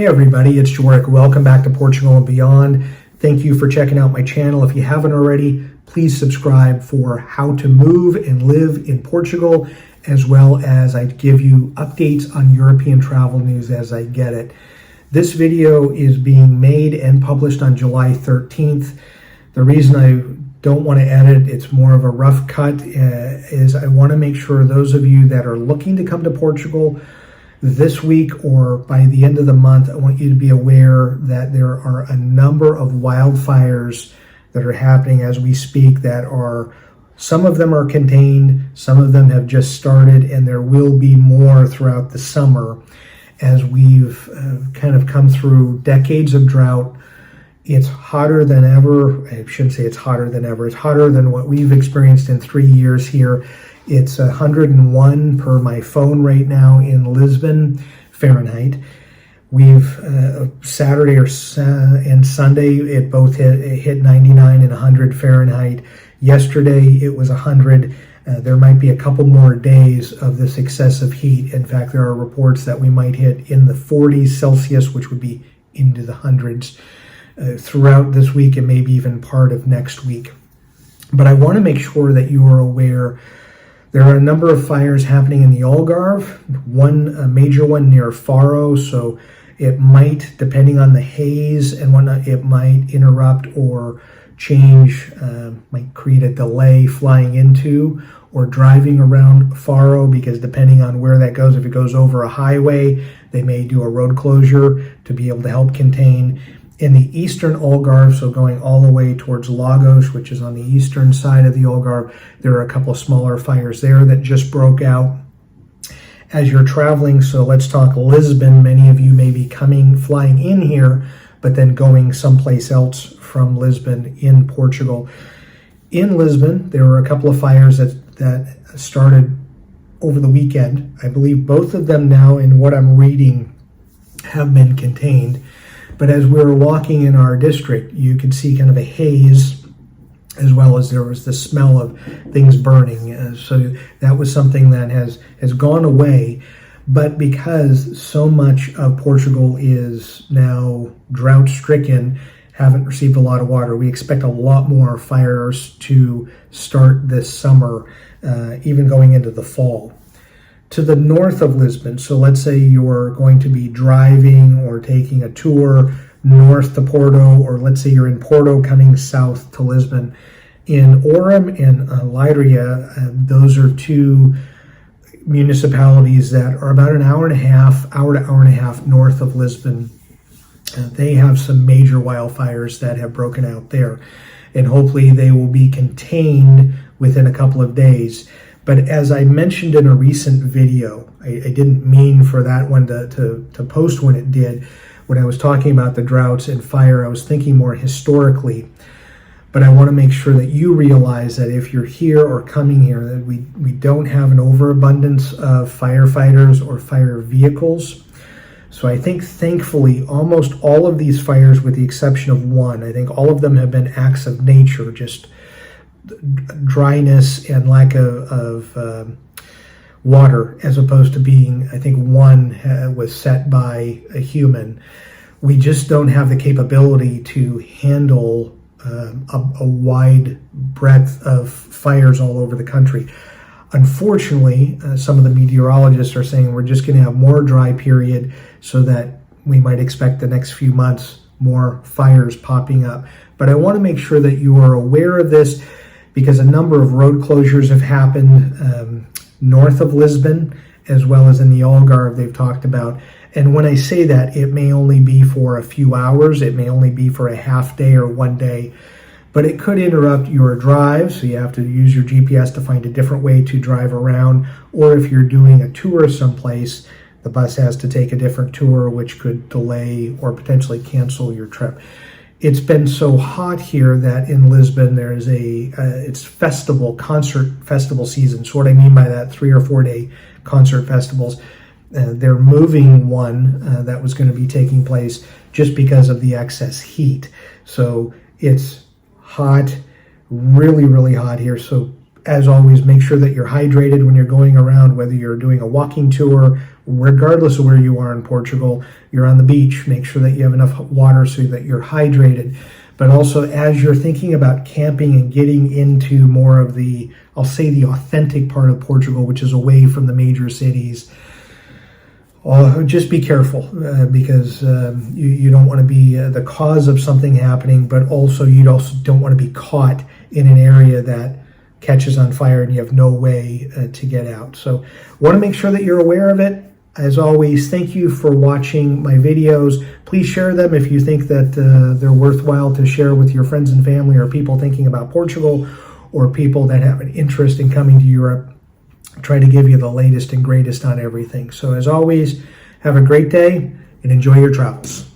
Hey everybody, it's Jorik. Welcome back to Portugal and Beyond. Thank you for checking out my channel. If you haven't already, please subscribe for how to move and live in Portugal, as well as I give you updates on European travel news as I get it. This video is being made and published on July 13th. The reason I don't want to edit, it's more of a rough cut, is I want to make sure those of you that are looking to come to Portugal this week or by the end of the month, I want you to be aware that there are a number of wildfires that are happening as we speak that are, some of them are contained, some of them have just started, and there will be more throughout the summer as we've kind of come through decades of drought. It's hotter than ever. I shouldn't say it's hotter than ever. It's hotter than what we've experienced in 3 years here. It's 101 per my phone right now in Lisbon, Fahrenheit. We've Saturday and Sunday, it both hit 99 and 100 Fahrenheit. Yesterday, it was 100. There might be a couple more days of this excessive heat. In fact, there are reports that we might hit in the 40s Celsius, which would be into the hundreds throughout this week and maybe even part of next week. But I want to make sure that you are aware there are a number of fires happening in the Algarve, a major one near Faro, so it might, depending on the haze and whatnot, it might interrupt or change, might create a delay flying into or driving around Faro, because depending on where that goes, if it goes over a highway, they may do a road closure to be able to help contain. In the eastern Algarve, so going all the way towards Lagos, which is on the eastern side of the Algarve, there are a couple of smaller fires there that just broke out. As you're traveling, so let's talk Lisbon. Many of you may be flying in here, but then going someplace else from Lisbon in Portugal. In Lisbon, there were a couple of fires that started over the weekend. I believe both of them now, in what I'm reading, have been contained. But as we were walking in our district, you could see kind of a haze, as well as there was the smell of things burning. So that was something that has gone away. But because so much of Portugal is now drought-stricken, haven't received a lot of water, we expect a lot more fires to start this summer, even going into the fall. To the north of Lisbon, so let's say you're going to be driving or taking a tour north to Porto, or let's say you're in Porto coming south to Lisbon. In Oram and Leiria, those are two municipalities that are about an hour to hour and a half north of Lisbon. They have some major wildfires that have broken out there, and hopefully they will be contained within a couple of days. But as I mentioned in a recent video, I didn't mean for that one to post when it did. When I was talking about the droughts and fire, I was thinking more historically. But I want to make sure that you realize that if you're here or coming here, that we don't have an overabundance of firefighters or fire vehicles. So I think, thankfully, almost all of these fires, with the exception of one, I think all of them have been acts of nature, just dryness and lack of water, as opposed to being, I think one was set by a human. We just don't have the capability to handle a wide breadth of fires all over the country. Unfortunately, some of the meteorologists are saying we're just going to have more dry period, so that we might expect the next few months more fires popping up. But I want to make sure that you are aware of this, because a number of road closures have happened north of Lisbon, as well as in the Algarve they've talked about. And when I say that, it may only be for a few hours, it may only be for a half day or 1 day, but it could interrupt your drive, so you have to use your GPS to find a different way to drive around. Or if you're doing a tour someplace, the bus has to take a different tour, which could delay or potentially cancel your trip. It's been so hot here that in Lisbon there is it's concert festival season. So what I mean by that, 3 or 4 day concert festivals. They're moving one that was going to be taking place just because of the excess heat. So it's hot, really, really hot here. So as always, make sure that you're hydrated when you're going around, whether you're doing a walking tour regardless of where you are in Portugal. You're on the beach, make sure that you have enough water so that you're hydrated. But also, as you're thinking about camping and getting into more of the, I'll say, the authentic part of Portugal, which is away from the major cities, just be careful because you don't want to be the cause of something happening, but also you also don't want to be caught in an area that catches on fire and you have no way to get out. So want to make sure that you're aware of it. As always, thank you for watching my videos. Please share them if you think that they're worthwhile to share with your friends and family, or people thinking about Portugal, or people that have an interest in coming to Europe. Try to give you the latest and greatest on everything. So as always, have a great day and enjoy your travels.